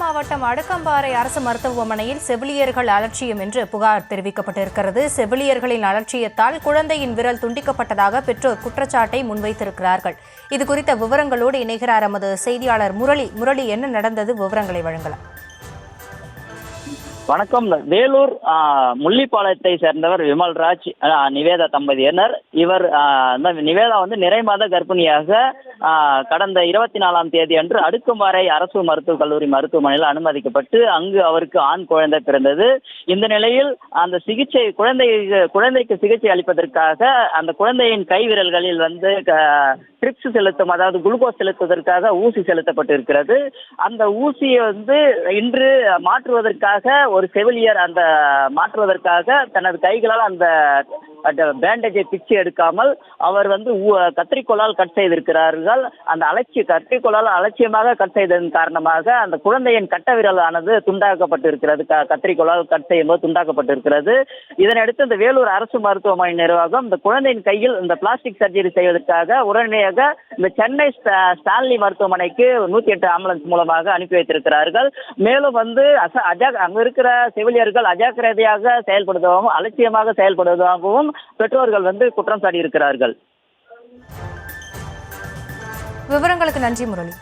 மாவட்டம் அடுக்கம்பாறை அரசு மருத்துவமனையில் செவிலியர்கள் அலட்சியம் என்று புகார் தெரிவிக்கப்பட்டிருக்கிறது. செவிலியர்களின் அலட்சியத்தால் குழந்தையின் விரல் துண்டிக்கப்பட்டதாக பெற்றோர் குற்றச்சாட்டை முன்வைத்திருக்கிறார்கள். இதுகுறித்த விவரங்களோடு இணைகிறார் எமது செய்தியாளர் முரளி. முரளி, என்ன நடந்தது? விவரங்களை வழங்கலாம். வணக்கம். வேலூர் முள்ளிப்பாளையத்தை சேர்ந்தவர் விமல்ராஜ், நிவேதா தம்பதியினர். இவர் நிவேதா நிறை மாத கர்ப்பிணியாக கடந்த 24ஆம் தேதி அன்று அடுக்கும்பாறை அரசு மருத்துவக் கல்லூரி மருத்துவமனையில் அனுமதிக்கப்பட்டு அங்கு அவருக்கு ஆண் குழந்தை பிறந்தது. இந்த நிலையில் அந்த குழந்தைக்கு சிகிச்சை அளிப்பதற்காக அந்த குழந்தையின் கை விரல்களில் ட்ரிப்ஸ் செலுத்தும், அதாவது குளுக்கோஸ் செலுத்துவதற்காக ஊசி செலுத்தப்பட்டிருக்கிறது. அந்த ஊசியை இன்று மாற்றுவதற்காக ஒரு செவிலியர் மாற்றுவதற்காக தனது கைகளால் அந்த பேண்டேஜை பிச்சு எடுக்காமல் அவர் கத்திரிக்கோளால் கட் செய்திருக்கிறார்கள். அந்த கத்திரிக்கோளால் அலட்சியமாக கட் செய்ததன் காரணமாக அந்த குழந்தையின் கட்ட விரலானது துண்டாக்கப்பட்டிருக்கிறது. கத்திரிக்கோளால் கட் செய்யும் போது துண்டாக்கப்பட்டிருக்கிறது. இதனையடுத்து இந்த வேலூர் அரசு மருத்துவமனை நிர்வாகம் இந்த குழந்தையின் கையில் இந்த பிளாஸ்டிக் சர்ஜரி செய்வதற்காக உடனடியாக இந்த சென்னை ஸ்டான்லி மருத்துவமனைக்கு 108 ஆம்புலன்ஸ் மூலமாக அனுப்பி வைத்திருக்கிறார்கள். மேலும் அங்க இருக்கிற செவிலியர்கள் அஜாக்கிரதையாக செயல்படுவதாகவும் அலட்சியமாக செயல்படுவதாகவும் பெற்றோர்கள் குற்றம் சாட்டி இருக்கிறார்கள். விவரங்களுக்கு நன்றி முரளி.